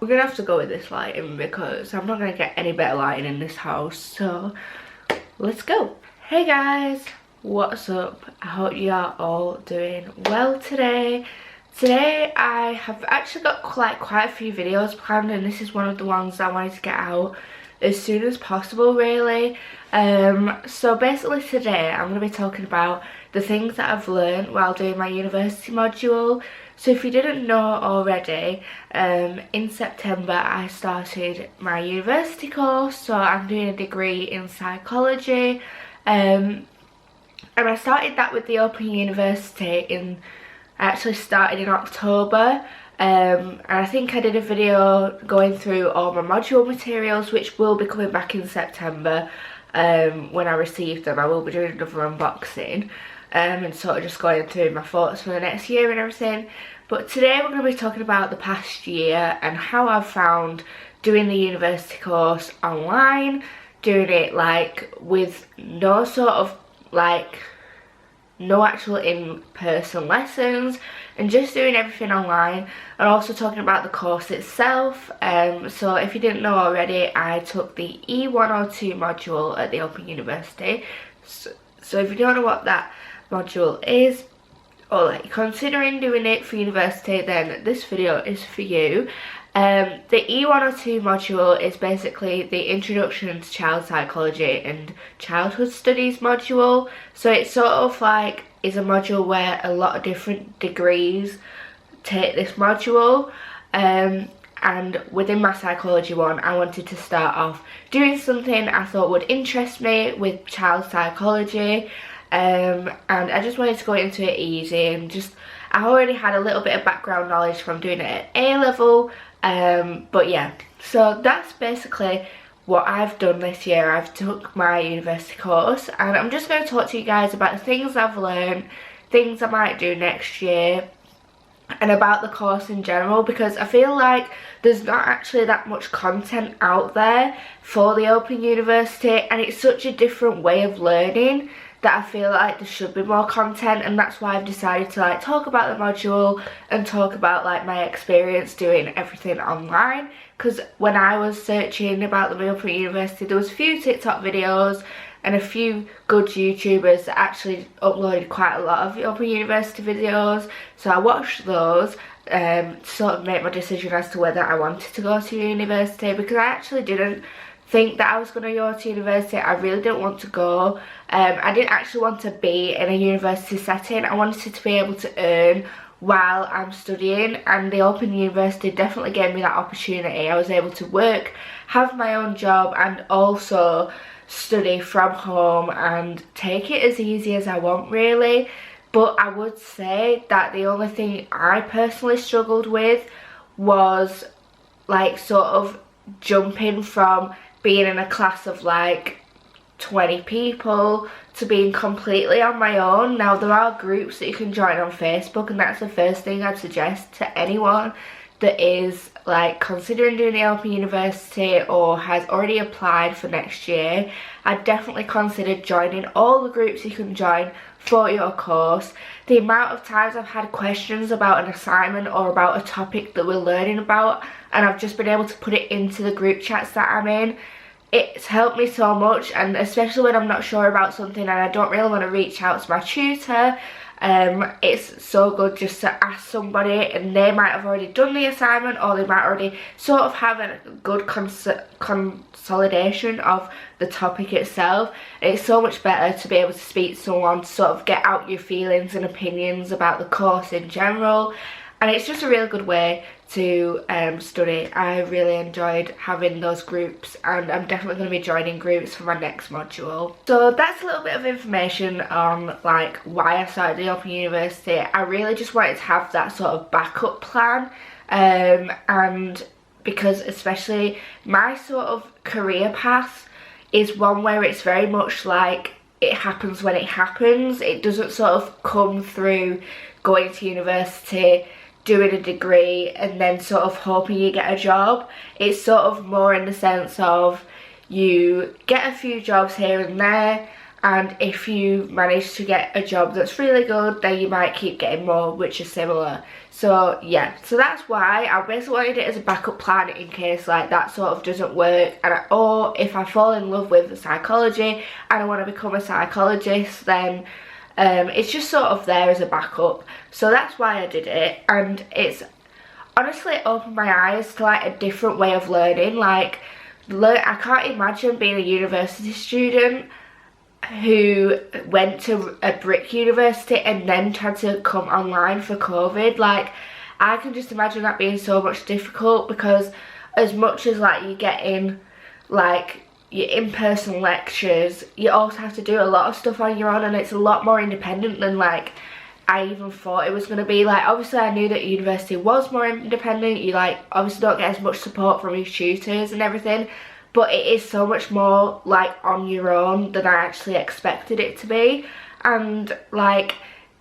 We're gonna have to go with this lighting because I'm not gonna get any better lighting in this house, so let's go. Hey guys, what's up? I hope you are all doing well today. Today I have actually got quite a few videos planned, and this is one of the ones I wanted to get out as soon as possible, really. So basically today I'm going to be talking about the things that I've learned while doing my university module. So if you didn't know already, in September I started my university course, so I'm doing a degree in psychology, and I started that with the Open University I actually started in October, and I think I did a video going through all my module materials, which will be coming back in September. When I receive them I will be doing another unboxing, and sort of just going through my thoughts for the next year and everything. But today we're going to be talking about the past year and how I've found doing the university course online, doing it like with no sort of like no actual in-person lessons, and just doing everything online, and also talking about the course itself. So if you didn't know already, I took the E102 module at the Open University. So if you don't know what that module is, or like considering doing it for university, then this video is for you. The E102 module is basically the Introduction to Child Psychology and Childhood Studies module. So it's sort of like is a module where a lot of different degrees take this module. And within my psychology one, I wanted to start off doing something I thought would interest me with child psychology. And I just wanted to go into it easy, and just I already had a little bit of background knowledge from doing it at A level. But yeah, so that's basically what I've done this year. I've took my university course, and I'm just going to talk to you guys about the things I've learned, things I might do next year, and about the course in general, because I feel like there's not actually that much content out there for the Open University, and it's such a different way of learning that I feel like there should be more content. And that's why I've decided to like talk about the module and talk about like my experience doing everything online. Because when I was searching about the Open University, there was a few TikTok videos and a few good YouTubers that actually uploaded quite a lot of the Open University videos, so I watched those to sort of make my decision as to whether I wanted to go to university, because I actually didn't think that I was going to go to university. I really didn't want to go. I didn't actually want to be in a university setting. I wanted to be able to earn while I'm studying, and the Open University definitely gave me that opportunity. I was able to work, have my own job, and also study from home and take it as easy as I want, really. But I would say that the only thing I personally struggled with was like sort of jumping from being in a class of like 20 people to being completely on my own. Now there are groups that you can join on Facebook, and that's the first thing I'd suggest to anyone that is like considering doing the Open University or has already applied for next year. I'd definitely consider joining all the groups you can join for your course. The amount of times I've had questions about an assignment or about a topic that we're learning about, and I've just been able to put it into the group chats that I'm in, it's helped me so much. And especially when I'm not sure about something and I don't really want to reach out to my tutor, it's so good just to ask somebody, and they might have already done the assignment, or they might already sort of have a good consolidation of the topic itself. And it's so much better to be able to speak to someone to sort of get out your feelings and opinions about the course in general. And it's just a really good way to study. I really enjoyed having those groups, and I'm definitely going to be joining groups for my next module. So that's a little bit of information on like why I started the Open University. I really just wanted to have that sort of backup plan, and because especially my sort of career path is one where it's very much like it happens when it happens. It doesn't sort of come through going to university, doing a degree, and then sort of hoping you get a job. It's sort of more in the sense of you get a few jobs here and there, and if you manage to get a job that's really good, then you might keep getting more which is similar. So yeah, so that's why I basically wanted it as a backup plan in case like that sort of doesn't work, or if I fall in love with psychology and I want to become a psychologist, then it's just sort of there as a backup. So that's why I did it, and it's honestly opened my eyes to like a different way of learning. Like, I can't imagine being a university student who went to a brick university and then tried to come online for COVID. Like, I can just imagine that being so much difficult, because as much as like you get in like your in-person lectures, you also have to do a lot of stuff on your own, and it's a lot more independent than like I even thought it was going to be. Like, obviously I knew that university was more independent, you like obviously don't get as much support from your tutors and everything, but it is so much more like on your own than I actually expected it to be. And like,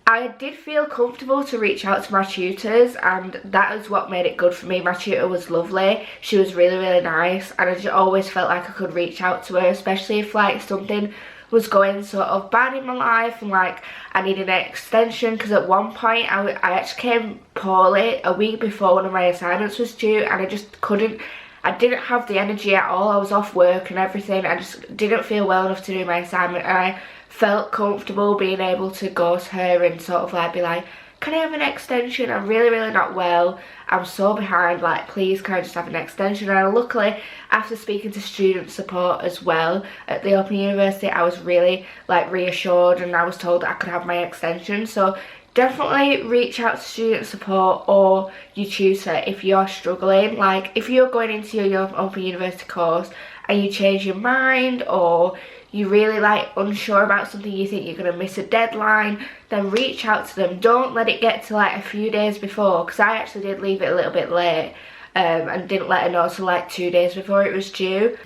I did feel comfortable to reach out to my tutors, and that is what made it good for me. My tutor was lovely, she was really, really nice, and I just always felt like I could reach out to her, especially if like something was going sort of bad in my life and like I needed an extension. Because at one point I actually came poorly a week before one of my assignments was due, and I just couldn't, I didn't have the energy at all. I was off work and everything, I just didn't feel well enough to do my assignment, and I felt comfortable being able to go to her and sort of like be like, can I have an extension? I'm really, really not well, I'm so behind, like please can I just have an extension? And luckily, after speaking to student support as well at the Open University, I was really like reassured, and I was told that I could have my extension. So definitely reach out to student support or your tutor if you're struggling. Like, if you're going into your Open University course and you change your mind, or you really like unsure about something, you think you're going to miss a deadline, then reach out to them. Don't let it get to like a few days before, because I actually did leave it a little bit late and didn't let her know till like 2 days before it was due,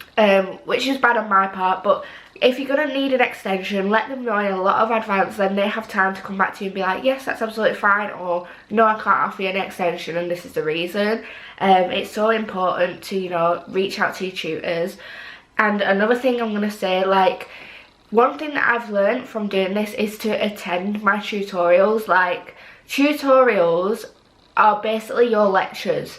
which is bad on my part. But if you're going to need an extension, let them know in a lot of advance, then they have time to come back to you and be like, yes, that's absolutely fine, or no, I can't offer you an extension and this is the reason. It's so important to, you know, reach out to your tutors. And another thing I'm going to say, like, one thing that I've learned from doing this is to attend my tutorials. Like, tutorials are basically your lectures.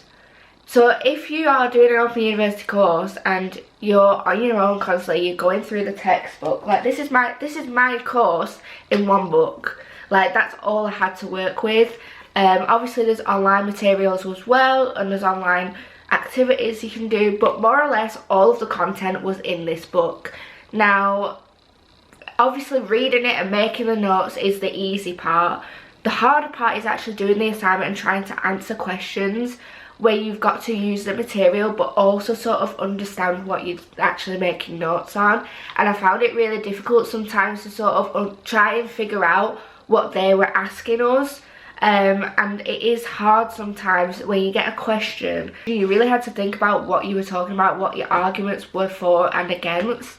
So if you are doing an Open University course and you're on your own constantly, you're going through the textbook, like this is my course in one book. Like, that's all I had to work with. Obviously there's online materials as well, and there's online activities you can do, but more or less all of the content was in this book. Now obviously reading it and making the notes is the easy part. The harder part is actually doing the assignment and trying to answer questions where you've got to use the material but also sort of understand what you're actually making notes on. And I found it really difficult sometimes to sort of try and figure out what they were asking us. And it is hard sometimes when you get a question, you really had to think about what you were talking about, what your arguments were for and against.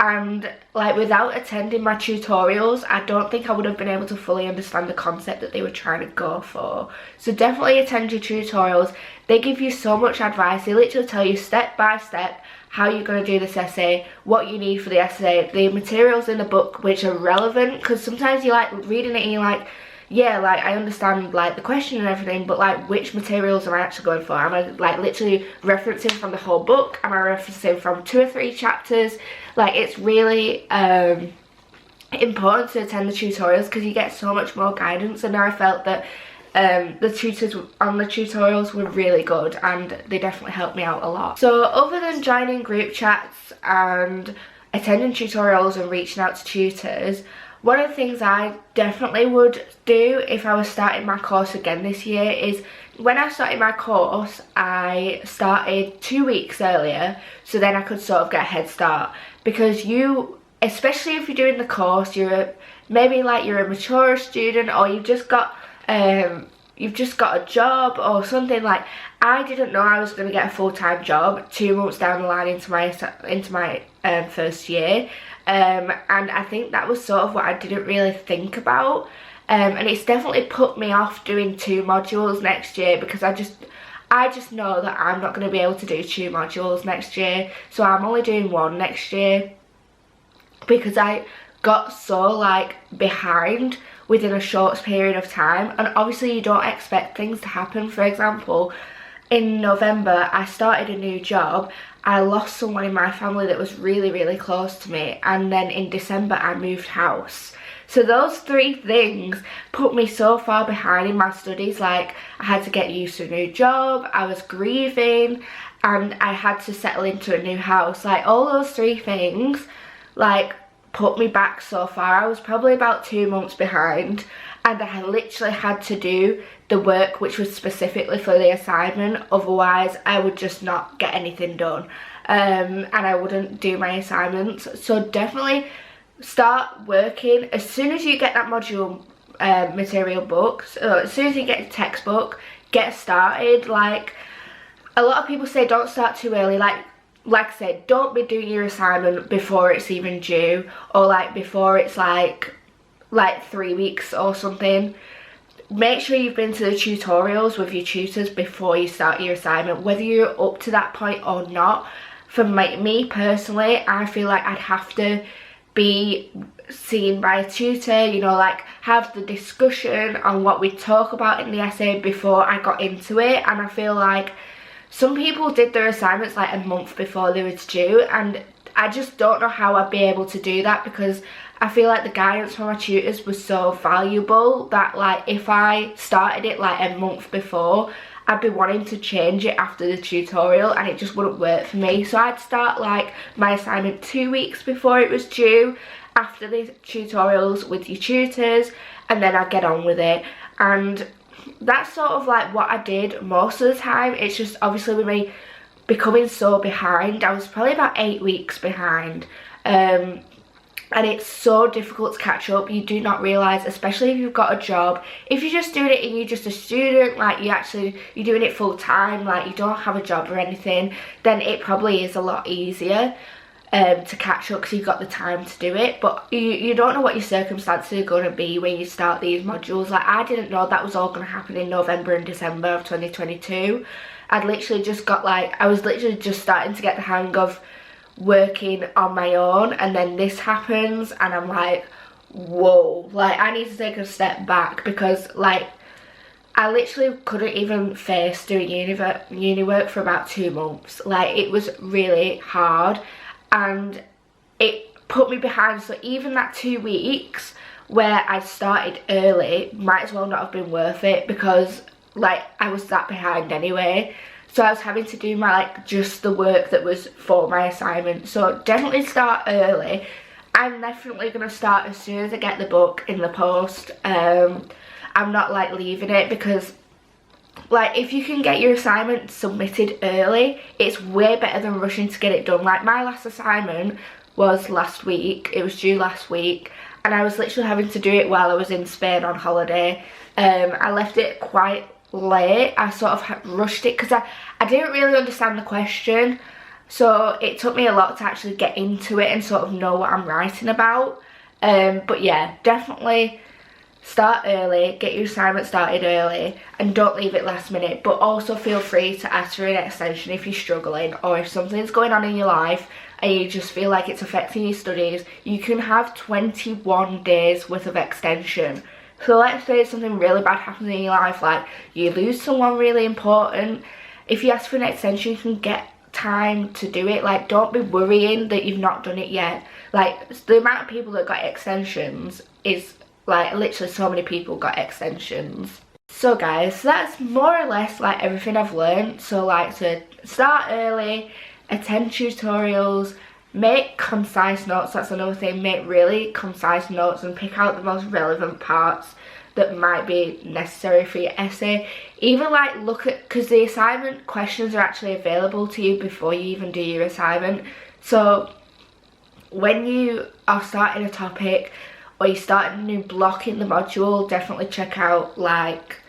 And like, without attending my tutorials, I don't think I would have been able to fully understand the concept that they were trying to go for. So definitely attend your tutorials. They give you so much advice. They literally tell you step by step how you're going to do this essay, what you need for the essay, the materials in the book which are relevant, because sometimes you like reading it and you're like, yeah, like I understand like the question and everything, but like which materials am I actually going for? Am I like literally referencing from the whole book? Am I referencing from 2 or 3 chapters? Like, it's really important to attend the tutorials because you get so much more guidance. And I felt that the tutors on the tutorials were really good, and they definitely helped me out a lot. So other than joining group chats and attending tutorials and reaching out to tutors, one of the things I definitely would do if I was starting my course again this year is, when I started my course, I started 2 weeks earlier, so then I could sort of get a head start. Because you, especially if you're doing the course, maybe like you're a mature student, or you've just got a job or something. Like, I didn't know I was going to get a full-time job 2 months down the line into my first year. And I think that was sort of what I didn't really think about, and it's definitely put me off doing 2 modules next year, because I just know that I'm not going to be able to do 2 modules next year. So I'm only doing 1 next year, because got so like behind within a short period of time, and obviously you don't expect things to happen. For example, in November I started a new job, I lost someone in my family that was really close to me, and then in December I moved house. So those 3 things put me so far behind in my studies. Like, I had to get used to a new job, I was grieving, and I had to settle into a new house. Like, all those 3 things like put me back so far. I was probably about 2 months behind, and I literally had to do the work which was specifically for the assignment, otherwise I would just not get anything done, and I wouldn't do my assignments. So definitely start working as soon as you get that module material book. So as soon as you get a textbook, get started. Like, a lot of people say don't start too early. Like I said, don't be doing your assignment before it's even due, or like before it's like 3 weeks or something. Make sure you've been to the tutorials with your tutors before you start your assignment, whether you're up to that point or not. For me personally, I feel like I'd have to be seen by a tutor, you know, like have the discussion on what we talk about in the essay before I got into it. And I feel like some people did their assignments like a month before they were due, and I just don't know how I'd be able to do that, because I feel like the guidance from my tutors was so valuable that like if I started it like a month before, I'd be wanting to change it after the tutorial, and it just wouldn't work for me. So I'd start like my assignment 2 weeks before it was due, after the tutorials with your tutors, and then I'd get on with it. And that's sort of like what I did most of the time. It's just obviously with me becoming so behind, I was probably about 8 weeks behind, and it's so difficult to catch up. You do not realise, especially if you've got a job, if you're just doing it and you're just a student, like you're doing it full time, like you don't have a job or anything, then it probably is a lot easier to catch up because you've got the time to do it. But you don't know what your circumstances are going to be when you start these modules. Like, I didn't know that was all going to happen in November and December of 2022. I'd literally just got like, I was literally just starting to get the hang of working on my own, and then this happens and I'm like, whoa, like I need to take a step back, because like I literally couldn't even face doing uni work for about 2 months. Like, it was really hard and it put me behind. So even that 2 weeks where I started early might as well not have been worth it, because like I was that behind anyway. So I was having to do my like just the work that was for my assignment. So definitely start early. I'm definitely going to start as soon as I get the book in the post. I'm not like leaving it, because like if you can get your assignment submitted early, it's way better than rushing to get it done. Like, my last assignment was last week. It was due last week, and I was literally having to do it while I was in Spain on holiday. I left it quite late. I sort of rushed it because I didn't really understand the question, so it took me a lot to actually get into it and sort of know what I'm writing about. But yeah, definitely start early, get your assignment started early, and don't leave it last minute. But also feel free to ask for an extension if you're struggling, or if something's going on in your life and you just feel like it's affecting your studies. You can have 21 days worth of extension. So let's say something really bad happens in your life, like you lose someone really important. If you ask for an extension, you can get time to do it. Like, don't be worrying that you've not done it yet. Like, the amount of people that got extensions is like literally so many people got extensions. So guys, that's more or less like everything I've learned. So like, to start early, attend tutorials, make concise notes. That's another thing. Make really concise notes and pick out the most relevant parts that might be necessary for your essay. Even like look at, because the assignment questions are actually available to you before you even do your assignment. So when you are starting a topic or you start a new block in the module, definitely check out like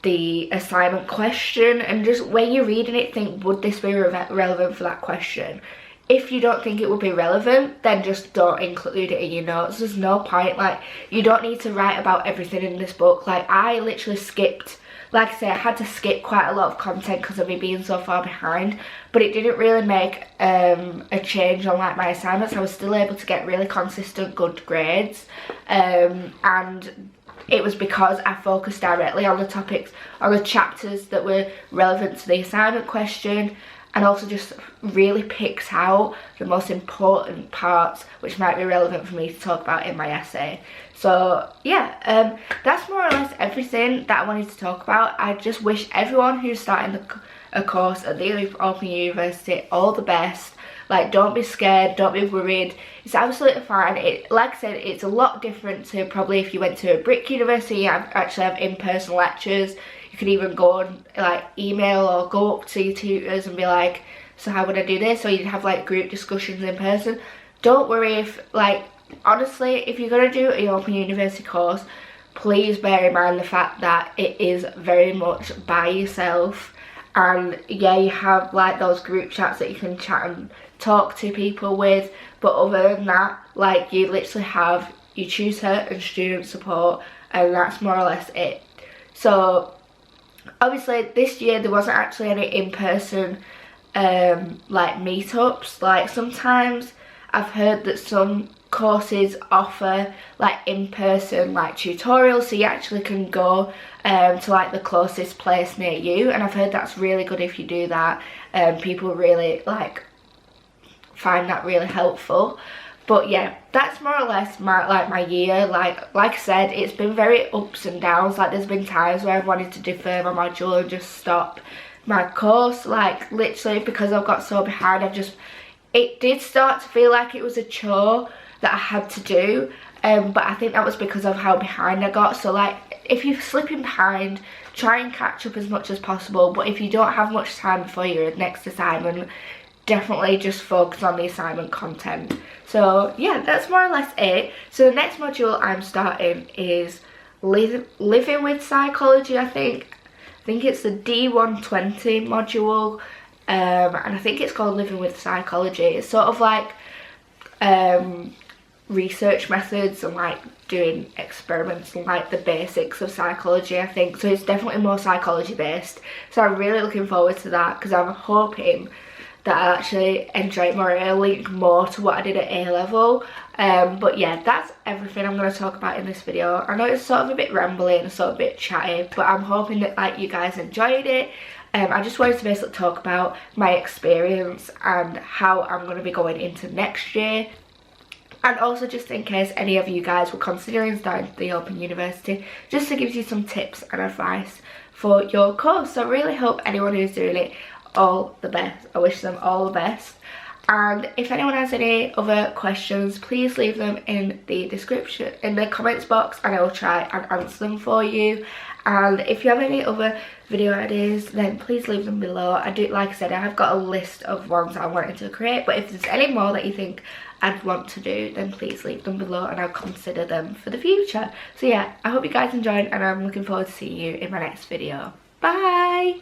the assignment question, and just when you're reading it, think, would this be relevant for that question? If you don't think it would be relevant, then just don't include it in your notes. There's no point. Like, you don't need to write about everything in this book. Like, I literally skipped like I say, I had to skip quite a lot of content because of me being so far behind, but it didn't really make a change on like my assignments. I was still able to get really consistent good grades, and it was because I focused directly on the topics, on the chapters that were relevant to the assignment question, and also just really picked out the most important parts which might be relevant for me to talk about in my essay. So yeah, that's more or less everything that I wanted to talk about. I just wish everyone who's starting a course at the Open University all the best. Like, don't be scared, don't be worried. It's absolutely fine. Like I said, it's a lot different to probably if you went to a brick university. You actually have in-person lectures. You could even go and like email or go up to your tutors and be like, so how would I do this? Or you'd have like group discussions in person. Don't worry if, like, honestly, if you're going to do an Open University course, please bear in mind the fact that it is very much by yourself. And yeah, you have like those group chats that you can chat and talk to people with, but other than that, like, you literally have your tutor and student support, and that's more or less it. So obviously this year there wasn't actually any in-person like meetups. Like, sometimes I've heard that some courses offer like in-person like tutorials, so you actually can go to like the closest place near you, and I've heard that's really good if you do that. People really like find that really helpful. But yeah, that's more or less my year. Like I said, it's been very ups and downs. Like, there's been times where I've wanted to defer my module and just stop my course, like literally because I've got so behind. It did start to feel like it was a chore that I had to do, but I think that was because of how behind I got. So like, if you're slipping behind, try and catch up as much as possible, but if you don't have much time before your next assignment, definitely just focus on the assignment content. So yeah, that's more or less it. So the next module I'm starting is living with psychology. I think it's the D120 module, and I think it's called living with psychology. It's sort of like research methods and like doing experiments and like the basics of psychology, I think. So it's definitely more psychology based, so I'm really looking forward to that because I'm hoping that I'll actually enjoy it more. It'll link more to what I did at A-level. But yeah, that's everything I'm going to talk about in this video. I know it's sort of a bit rambling and sort of a bit chatty, but I'm hoping that like you guys enjoyed it. I just wanted to basically talk about my experience and how I'm going to be going into next year. And also, just in case any of you guys were considering starting the Open University, just to give you some tips and advice for your course. So I really hope anyone who's doing it all the best. I wish them all the best. And if anyone has any other questions, please leave them in the description, in the comments box, and I will try and answer them for you. And if you have any other video ideas, then please leave them below. I do, like I said, I have got a list of ones I wanted to create, but if there's any more that you think I'd want to do, then please leave them below and I'll consider them for the future. So yeah, I hope you guys enjoyed, and I'm looking forward to seeing you in my next video. Bye!